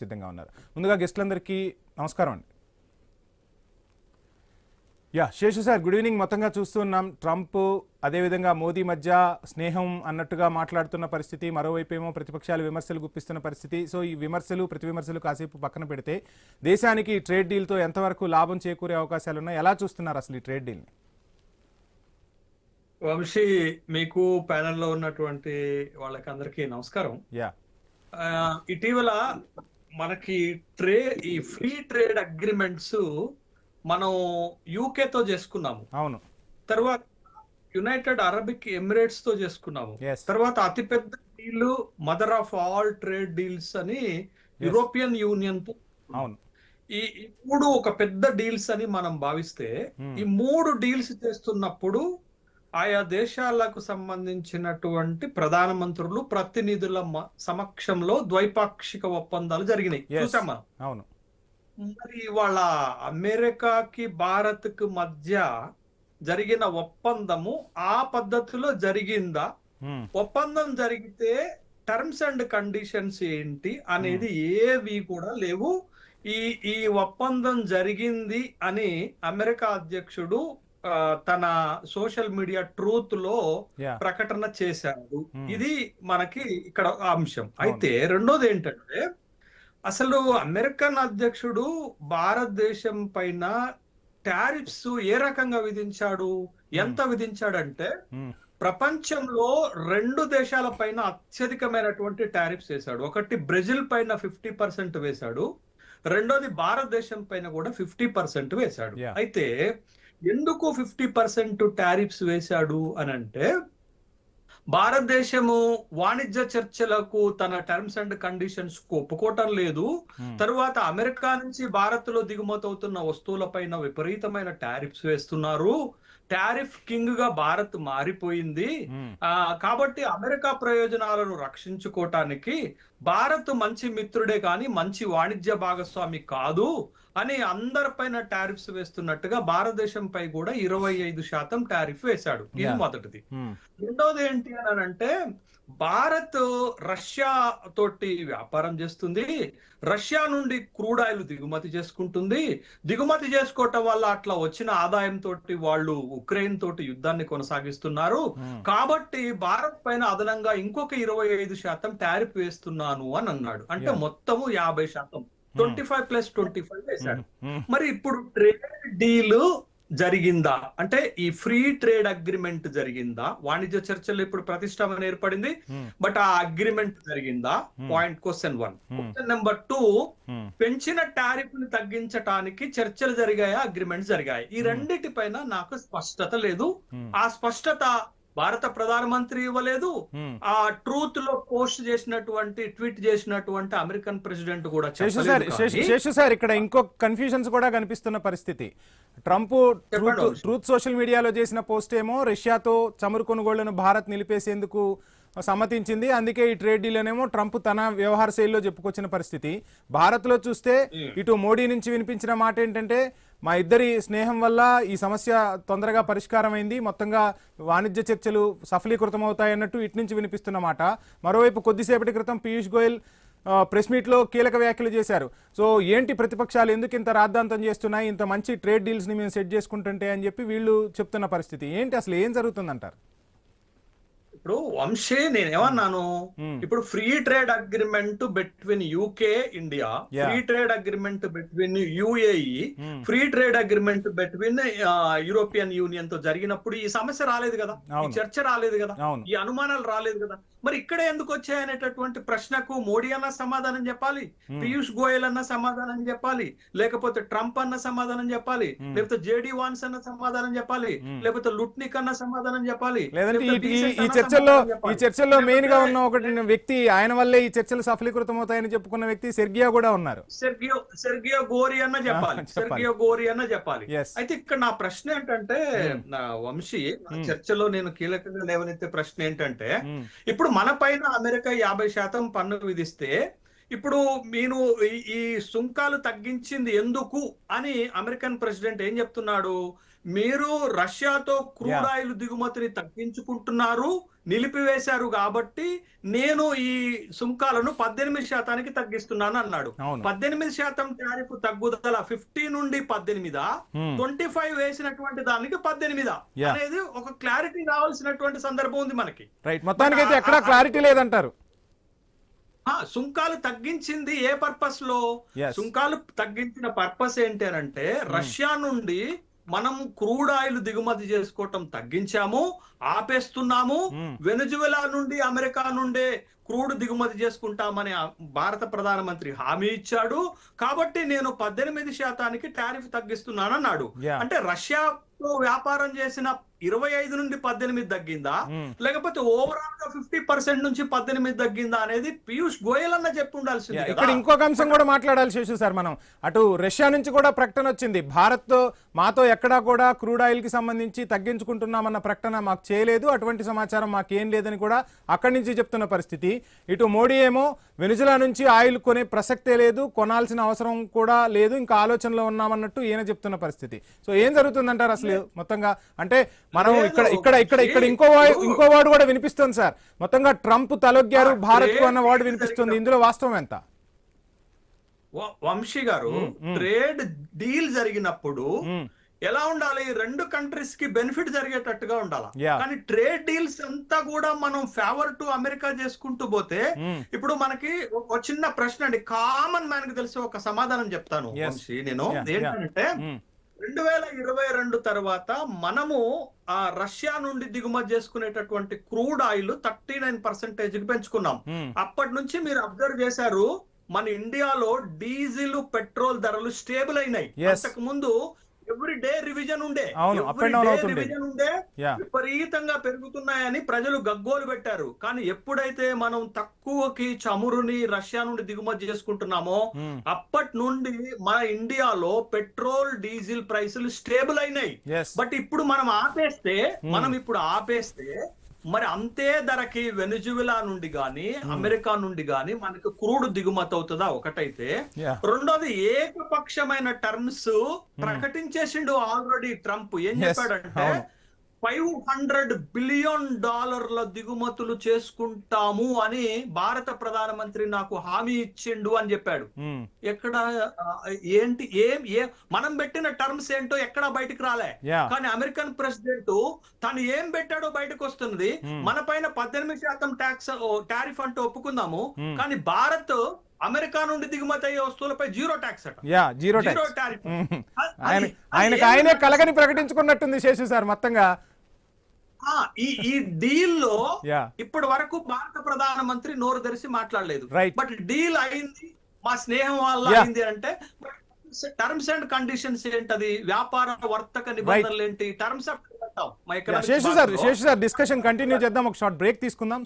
సిద్ధంగా ఉన్నారు. ముందుగా గెస్టులందరికీ నమస్కారం అండి. Seshu sir, good evening. మొత్తంగా చూస్తున్నాం ట్రంప్ అదేవిధంగా మోదీ మధ్య స్నేహం అన్నట్టుగా మాట్లాడుతున్న పరిస్థితి, మరోవైపు ఏమో ప్రతిపక్షాలు విమర్శలు గుప్పిస్తున్న పరిస్థితి. సో ఈ విమర్శలు ప్రతి విమర్శలు కాసేపు పక్కన పెడితే దేశానికి ట్రేడ్ డీల్తో ఎంతవరకు లాభం చేకూరే అవకాశాలు ఉన్నాయి? ఎలా చూస్తున్నారు అసలు ఈ ట్రేడ్ డీల్ని? వంశీ, మీకు ప్యానెల్లో ఉన్నటువంటి వాళ్ళకి అందరికీ నమస్కారం. ఇటీవల మనకి ఈ ఫ్రీ ట్రేడ్ అగ్రిమెంట్స్ మనం యూకేతో చేసుకున్నాము. అవును. తర్వాత యునైటెడ్ అరబిక్ ఎమిరేట్స్ తో చేసుకున్నాము. తర్వాత అతిపెద్ద deal mother of all trade deals అని యూరోపియన్ యూనియన్ తో. అవును. ఈ మూడు ఒక పెద్ద డీల్స్ అని మనం భావిస్తే, ఈ మూడు డీల్స్ చేస్తున్నప్పుడు ఆయా దేశాలకు సంబంధించినటువంటి ప్రధానమంత్రులు ప్రతినిధుల సమక్షంలో ద్వైపాక్షిక ఒప్పందాలు జరిగినాయి, చూసాం మనం. అవును. మరి వాళ్ళ అమెరికాకి భారత్ కు మధ్య జరిగిన ఒప్పందము ఆ పద్ధతిలో జరిగిందా? ఒప్పందం జరిగితే టర్మ్స్ అండ్ కండిషన్స్ ఏంటి అనేది ఏవి కూడా లేవు. ఈ ఒప్పందం జరిగింది అని అమెరికా అధ్యక్షుడు తన సోషల్ మీడియా ట్రూత్ లో ప్రకటన చేశాడు. ఇది మనకి ఇక్కడ అంశం. అయితే రెండోది ఏంటంటే, అసలు అమెరికన్ అధ్యక్షుడు భారతదేశం పైన టారిఫ్స్ ఏ రకంగా విధించాడు, ఎంత విధించాడంటే, ప్రపంచంలో 2 దేశాల పైన అత్యధికమైనటువంటి టారిఫ్స్ వేశాడు. ఒకటి బ్రెజిల్ పైన 50% వేశాడు, రెండోది భారతదేశం పైన కూడా 50% వేశాడు. అయితే ఎందుకు 50% టారిఫ్స్ వేశాడు అని అంటే, భారతదేశము వాణిజ్య చర్చలకు తన టర్మ్స్ అండ్ కండిషన్స్ కు ఒప్పుకోవటం లేదు. తరువాత అమెరికా నుంచి భారత్ లో దిగుమతి అవుతున్న వస్తువుల పైన విపరీతమైన టారిఫ్స్ వేస్తున్నారు. టారిఫ్ కింగ్ గా భారత్ మారిపోయింది. కాబట్టి అమెరికా ప్రయోజనాలను రక్షించుకోవటానికి భారత్ మంచి మిత్రుడే కానీ మంచి వాణిజ్య భాగస్వామి కాదు అని అందరిపైన టారిఫ్స్ వేస్తున్నట్టుగా భారతదేశం పై కూడా 25% టారిఫ్ వేశాడు. ఇది మొదటిది. రెండోది ఏంటి అని అంటే, భారత్ రష్యా తోటి వ్యాపారం చేస్తుంది, రష్యా నుండి క్రూడ్ ఆయిల్ దిగుమతి చేసుకుంటుంది. దిగుమతి చేసుకోవటం వల్ల అట్లా వచ్చిన ఆదాయం తోటి వాళ్ళు ఉక్రెయిన్ తోటి యుద్ధాన్ని కొనసాగిస్తున్నారు. కాబట్టి భారత్ పైన అదనంగా ఇంకొక 25% టారిఫ్ వేస్తున్నాను అని అన్నాడు. అంటే మొత్తము 50%, 25+25 వేశాడు. మరి ఇప్పుడు ట్రేడ్ డీల్ జరిగిందా అంటే, ఈ ఫ్రీ ట్రేడ్ అగ్రిమెంట్ జరిగిందా? వాణిజ్య చర్చల్లో ఇప్పుడు ప్రతిష్టంభన ఏర్పడింది, బట్ ఆ అగ్రిమెంట్ జరిగిందా? క్వశ్చన్ 1. క్వశ్చన్ నెంబర్ 2, పెంచిన టారిఫ్ ని తగ్గించడానికి చర్చలు జరిగాయా, అగ్రిమెంట్ జరిగాయి? ఈ రెండిటి పైన నాకు స్పష్టత లేదు. ఆ స్పష్టత భారత ప్రధానమంత్రి ఇవ్వలేదు. ఆ ట్రూత్ లో పోస్ట్ చేసినటువంటి ట్వీట్ చేసినటువంటి అమెరికన్ ప్రెసిడెంట్ కూడా. శేషు సార్, ఇక్కడ ఇంకో కన్ఫ్యూజన్స్ కూడా కనిపిస్తున్న పరిస్థితి. ట్రంప్ ట్రూత్ సోషల్ మీడియాలో చేసిన పోస్ట్ ఏమో రష్యాతో చమురు కొనుగోళ్లను భారత్ నిలిపేసేందుకు సమ్మతించింది, అందుకే ఈ ట్రేడ్ డీల్ అనేమో ట్రంప్ తన వ్యవహార శైలిలో చెప్పుకొచ్చిన పరిస్థితి. భారత్ లో చూస్తే ఇటు మోడీ నుంచి వినిపించిన మాట ఏంటంటే, మా ఇద్దరి స్నేహం వల్ల ఈ సమస్య తొందరగా పరిష్కారం అయింది, మొత్తంగా వాణిజ్య చర్చలు సఫలీకృతం అవుతాయి అన్నట్టు ఇటు నుంచి వినిపిస్తున్న మాట. మరోవైపు కొద్దిసేపటి క్రితం పీయూష్ గోయల్ ప్రెస్ మీట్ లో కీలక వ్యాఖ్యలు చేశారు. సో ఏంటి ప్రతిపక్షాలు ఎందుకు ఇంత రాద్ధాంతం చేస్తున్నాయి, ఇంత మంచి ట్రేడ్ డీల్స్ ని మేము సెట్ చేసుకుంటుంటే అని చెప్పి వీళ్ళు చెప్తున్న పరిస్థితి ఏంటి, అసలు ఏం జరుగుతుందంటారు? ఇప్పుడు వంశీ, నేనేమన్నాను, ఇప్పుడు free trade agreement between UK India, free trade agreement between UAE, free trade agreement between European union తో జరిగినప్పుడు ఈ సమస్య రాలేదు కదా, ఈ చర్చ రాలేదు కదా, ఈ అనుమానాలు రాలేదు కదా. మరి ఇక్కడే ఎందుకు వచ్చాయనేటటువంటి ప్రశ్నకు మోడీ అన్న సమాధానం చెప్పాలి, పీయూష్ గోయల్ అన్న సమాధానం చెప్పాలి, లేకపోతే ట్రంప్ అన్న సమాధానం చెప్పాలి, లేకపోతే జేడీ వాన్స్ అన్న సమాధానం చెప్పాలి, లేకపోతే లుట్నిక్ అన్న సమాధానం చెప్పాలి. ఈ చర్చల్లో మెయిన్ గా ఉన్న ఒకటి వ్యక్తి, ఆయన వల్లే ఈ చర్చలు సఫలీకృతం అవుతాయని చెప్పుకున్న వ్యక్తి సెర్గియా కూడా ఉన్నారు. సెర్గియో గోరి అన్న చెప్పాలి, సెర్గియో గోరి అన్న చెప్పాలి. అయితే ఇక్కడ నా ప్రశ్న ఏంటంటే, వంశీ, చర్చలో నేను కీలకంగా లేవనెత్తే ప్రశ్న ఏంటంటే, ఇప్పుడు మన పైన అమెరికా 50% పన్ను విధిస్తే ఇప్పుడు నేను ఈ సుంకాలు తగ్గించింది ఎందుకు అని అమెరికన్ ప్రెసిడెంట్ ఏం చెప్తున్నాడు? మీరు రష్యాతో క్రూడ్ ఆయిల్ దిగుమతిని తగ్గించుకుంటున్నారు, నిలిపివేశారు కాబట్టి నేను ఈ సుంకాలను 18% తగ్గిస్తున్నాను అన్నాడు. 18% టారిఫ్ తగ్గుదల 50 నుండి 18, 25 వేసినటువంటి దానికి 18 అనేది ఒక క్లారిటీ రావాల్సినటువంటి సందర్భం ఉంది మనకి. మొత్తానికి అయితే ఎక్కడ క్లారిటీ లేదంటారు. సుంకాలు తగ్గించింది ఏ పర్పస్ లో? సుంకాలు తగ్గించిన పర్పస్ ఏంటి అంటే రష్యా నుండి మనం క్రూడ్ ఆయిల్ దిగుమతి చేసుకోవటం తగ్గించాము, ఆపేస్తున్నాము. వెనుజువెలా నుండి అమెరికా నుండే క్రూడ్ దిగుమతి చేసుకుంటామని భారత ప్రధానమంత్రి హామీ ఇచ్చాడు. కాబట్టి నేను 18% టారిఫ్ తగ్గిస్తున్నాను అన్నాడు. అంటే రష్యాతో వ్యాపారం చేసిన 25 నుండి 18 తగ్గిందా, లేకపోతే ఓవరాల్ గా 50% నుంచి 18 తగ్గిందా అనేది పీయూష్ గోయల్ అన్న చెప్పి ఉండాల్సింది. ఇక్కడ ఇంకొక అంశం కూడా మాట్లాడాలి శేషు సార్. మనం అటు రష్యా నుంచి కూడా ప్రకటన వచ్చింది, భారత్ మాతో ఎక్కడా కూడా క్రూడ్ ఆయిల్ కి సంబంధించి తగ్గించుకుంటున్నామన్న ప్రకటన మాకు చేయలేదు, అటువంటి సమాచారం మాకేం లేదని కూడా అక్కడి నుంచి చెప్తున్న పరిస్థితి. ఇటు మోడీ ఏమో వెనుజులా నుంచి ఆయిల్ కొనే ప్రసక్తే లేదు, కొనాల్సిన అవసరం కూడా లేదు, ఇంకా ఆలోచనలో ఉన్నామన్నట్టు ఈయన చెప్తున్న పరిస్థితి. సో ఏం జరుగుతుందంటారు అసలు మొత్తంగా? అంటే మనం ఇక్కడ ఇంకో వాడు కూడా వినిపిస్తుంది సార్, మొత్తంగా ట్రంప్ తలొగ్గారు భారత్ కు అన్న వాడు వినిపిస్తుంది. ఇందులో వాస్తవం ఎంత? వంశీ గారు, ట్రేడ్ డీల్ జరిగినప్పుడు ఎలా ఉండాలి? రెండు కంట్రీస్ కి బెనిఫిట్ జరిగేటట్టుగా ఉండాలి. కానీ ట్రేడ్ డీల్స్ అంతా కూడా మనం ఫేవర్ టు అమెరికా చేసుకుంటూ పోతే, ఇప్పుడు మనకి ఒక చిన్న ప్రశ్న అండి, కామన్ మ్యాన్ కి తెలిసి ఒక సమాధానం చెప్తాను వంశీ నేను. ఏంటంటే 2022 తర్వాత మనము రష్యా నుండి దిగుమతి చేసుకునేటటువంటి క్రూడ్ ఆయిల్ 39% పెంచుకున్నాం. అప్పటి నుంచి మీరు అబ్జర్వ్ చేశారు, మన ఇండియాలో డీజిల్ పెట్రోల్ ధరలు స్టేబుల్ అయినాయి. అంతకు ముందు ఎవ్రీ డే రివిజన్ ఉండే, విపరీతంగా పెరుగుతున్నాయని ప్రజలు గగ్గోలు పెట్టారు. కానీ ఎప్పుడైతే మనం తక్కువకి చమురుని రష్యా నుండి దిగుమతి చేసుకుంటున్నామో అప్పటి నుండి మన ఇండియాలో పెట్రోల్ డీజిల్ ప్రైసులు స్టేబుల్ అయినాయి. బట్ ఇప్పుడు మనం ఆపేస్తే మరి అంతే ధరకి వెనుజువెలా నుండి గాని అమెరికా నుండి గాని మనకు క్రూడ్ దిగుమతి అవుతుందా? ఒకటైతే. రెండోది, ఏకపక్షమైన టర్మ్స్ ప్రకటించేసిండు ఆల్రెడీ ట్రంప్. ఏం చెప్పాడంటే $500 బిలియన్ దిగుమతులు చేసుకుంటాము అని భారత ప్రధానమంత్రి నాకు హామీ ఇచ్చిండు అని చెప్పాడు. ఎక్కడ ఏంటి మనం పెట్టిన టర్మ్స్ ఏంటో ఎక్కడా బయటకు రాలే. కానీ అమెరికన్ ప్రెసిడెంట్ తను ఏం పెట్టాడో బయటకు వస్తుంది. మన పైన 18% టారిఫ్ అంటూ ఒప్పుకుందాము, కానీ భారత్ అమెరికా నుండి దిగుమతి అయ్యే వస్తువులపై జీరో ట్యాక్స్ అట. జీరో టారిఫ్ ఆయనే కలగని ప్రకటించుకున్నట్టుంది శేషు సార్ మొత్తంగా. ఈ డీల్ లో ఇప్పటి వరకు భారత ప్రధానమంత్రి నోరు తెరిచి మాట్లాడలేదు. బట్ డీల్ అయింది, మా స్నేహం వల్ల అయింది అంటే టర్మ్స్ అండ్ కండిషన్స్ ఏంటది, వ్యాపార వర్తక నిబంధనలు ఏంటి, terms of Seshu sir discussion continue చేద్దాం, ఒక షార్ట్ బ్రేక్ తీసుకుందాం.